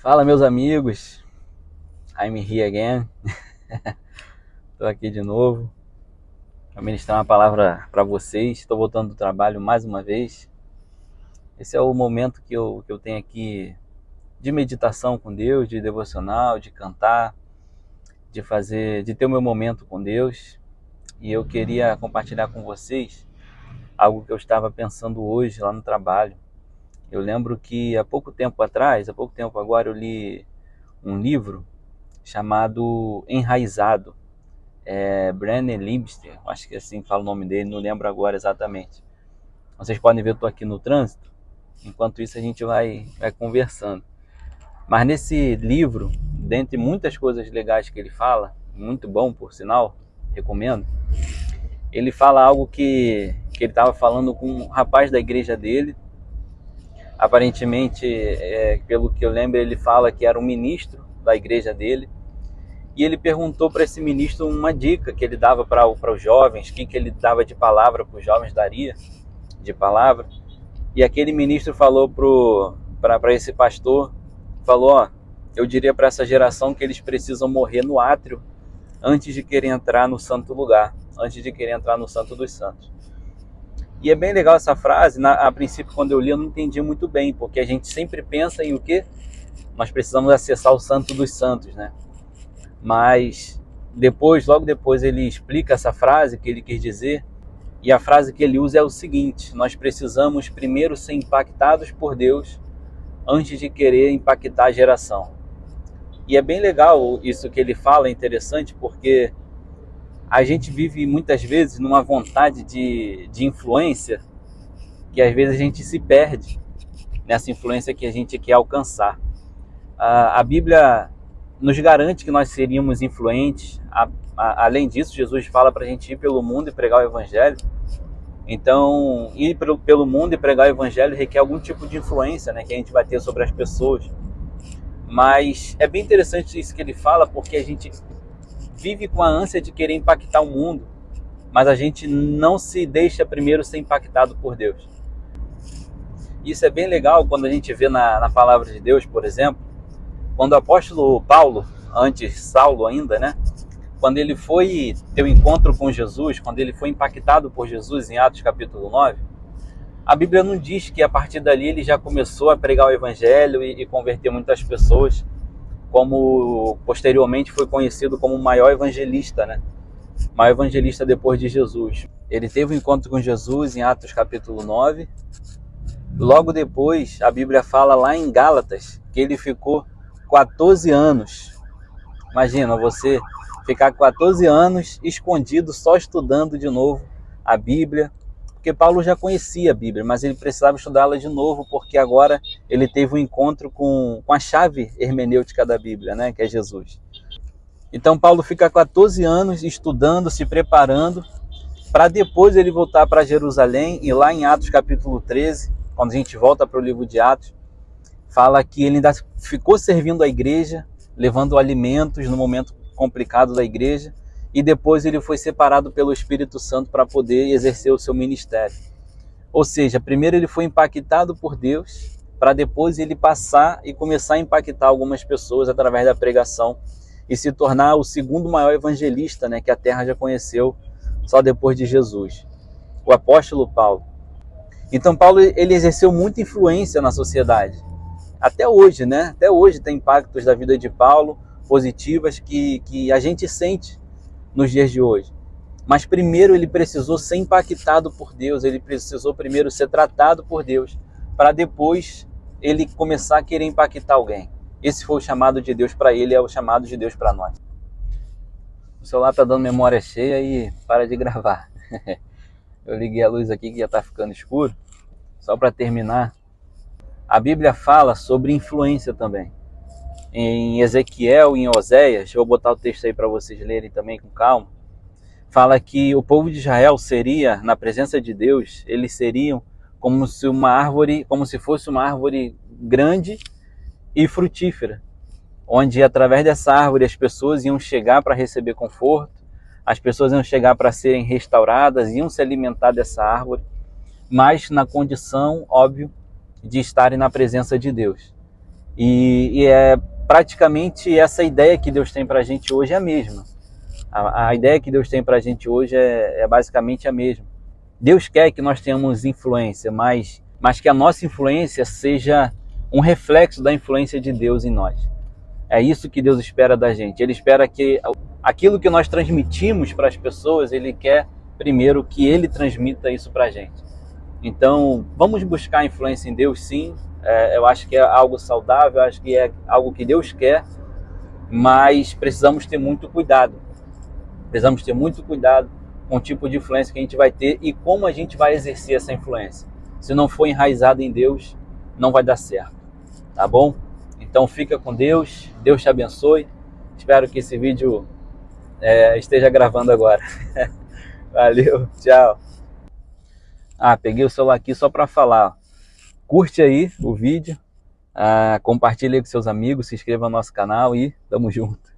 Fala, meus amigos, I'm here again. Estou aqui de novo para ministrar uma palavra para vocês. Estou voltando do trabalho mais uma vez. Esse é o momento que eu tenho aqui de meditação com Deus, de devocional, de cantar, de ter o meu momento com Deus. E eu queria compartilhar com vocês algo que eu estava pensando hoje lá no trabalho. Eu lembro que há pouco tempo agora, eu li um livro chamado Enraizado. Brené Liebster, acho que assim fala o nome dele, não lembro agora exatamente. Vocês podem ver, eu estou aqui no trânsito, enquanto isso a gente vai conversando. Mas nesse livro, dentre muitas coisas legais que ele fala, muito bom por sinal, recomendo, ele fala algo que ele estava falando com um rapaz da igreja dele. Aparentemente, pelo que eu lembro, ele fala que era um ministro da igreja dele. E ele perguntou para esse ministro uma dica que ele dava para os jovens, o que ele dava de palavra para os jovens, daria de palavra. E aquele ministro falou para esse pastor, falou, eu diria para essa geração que eles precisam morrer no átrio antes de querer entrar no santo lugar, antes de querer entrar no santo dos santos. E é bem legal essa frase. A princípio, quando eu li, eu não entendi muito bem, porque a gente sempre pensa em o quê? Nós precisamos acessar o santo dos santos, né? Mas logo depois ele explica essa frase que ele quis dizer, e a frase que ele usa é o seguinte: nós precisamos primeiro ser impactados por Deus antes de querer impactar a geração. E é bem legal isso que ele fala, é interessante, porque a gente vive muitas vezes numa vontade de influência, que às vezes a gente se perde nessa influência que a gente quer alcançar. A Bíblia nos garante que nós seríamos influentes. Além disso, Jesus fala para a gente ir pelo mundo e pregar o Evangelho. Então, ir pelo mundo e pregar o Evangelho requer algum tipo de influência, né, que a gente vai ter sobre as pessoas. Mas é bem interessante isso que ele fala, porque a gente vive com a ânsia de querer impactar o mundo, mas a gente não se deixa primeiro ser impactado por Deus. Isso é bem legal quando a gente vê na palavra de Deus, por exemplo, quando o apóstolo Paulo, antes Saulo ainda, né? Quando ele foi ter um encontro com Jesus, quando ele foi impactado por Jesus em Atos capítulo 9, a Bíblia não diz que a partir dali ele já começou a pregar o Evangelho e converter muitas pessoas, como posteriormente foi conhecido como o maior evangelista, né? O maior evangelista depois de Jesus. Ele teve um encontro com Jesus em Atos capítulo 9. Logo depois, a Bíblia fala lá em Gálatas que ele ficou 14 anos. Imagina você ficar 14 anos escondido, só estudando de novo a Bíblia, porque Paulo já conhecia a Bíblia, mas ele precisava estudá-la de novo, porque agora ele teve um encontro com a chave hermenêutica da Bíblia, né, que é Jesus. Então Paulo fica 14 anos estudando, se preparando, para depois ele voltar para Jerusalém. E lá em Atos capítulo 13, quando a gente volta para o livro de Atos, fala que ele ainda ficou servindo a igreja, levando alimentos no momento complicado da igreja, e depois ele foi separado pelo Espírito Santo para poder exercer o seu ministério. Ou seja, primeiro ele foi impactado por Deus, para depois ele passar e começar a impactar algumas pessoas através da pregação e se tornar o segundo maior evangelista, né, que a terra já conheceu, só depois de Jesus, o apóstolo Paulo. Então Paulo, ele exerceu muita influência na sociedade. Até hoje, né? Até hoje tem impactos da vida de Paulo positivas que a gente sente nos dias de hoje. Mas primeiro ele precisou ser impactado por Deus, ele precisou primeiro ser tratado por Deus, para depois ele começar a querer impactar alguém. Esse foi o chamado de Deus para ele, é o chamado de Deus para nós. O celular está dando memória cheia e para de gravar. Eu liguei a luz aqui que já está ficando escuro. Só para terminar, a Bíblia fala sobre influência também. Em Ezequiel e em Oséias, eu vou botar o texto aí para vocês lerem também com calma, fala que o povo de Israel seria, na presença de Deus, eles seriam como se fosse uma árvore grande e frutífera, onde através dessa árvore as pessoas iam chegar para receber conforto, as pessoas iam chegar para serem restauradas, iam se alimentar dessa árvore, mas na condição, óbvio, de estarem na presença de Deus. E é praticamente essa ideia que Deus tem para a gente hoje é a mesma. A ideia que Deus tem para a gente hoje é basicamente a mesma. Deus quer que nós tenhamos influência, mas que a nossa influência seja um reflexo da influência de Deus em nós. É isso que Deus espera da gente. Ele espera que aquilo que nós transmitimos para as pessoas, Ele quer primeiro que Ele transmita isso para a gente. Então, vamos buscar influência em Deus, sim. Eu acho que é algo saudável, acho que é algo que Deus quer, mas precisamos ter muito cuidado. Precisamos ter muito cuidado com o tipo de influência que a gente vai ter e como a gente vai exercer essa influência. Se não for enraizado em Deus, não vai dar certo, tá bom? Então fica com Deus, Deus te abençoe. Espero que esse vídeo esteja gravando agora. Valeu, tchau. Peguei o celular aqui só para falar. Curte aí o vídeo, compartilhe com seus amigos, se inscreva no nosso canal e tamo junto.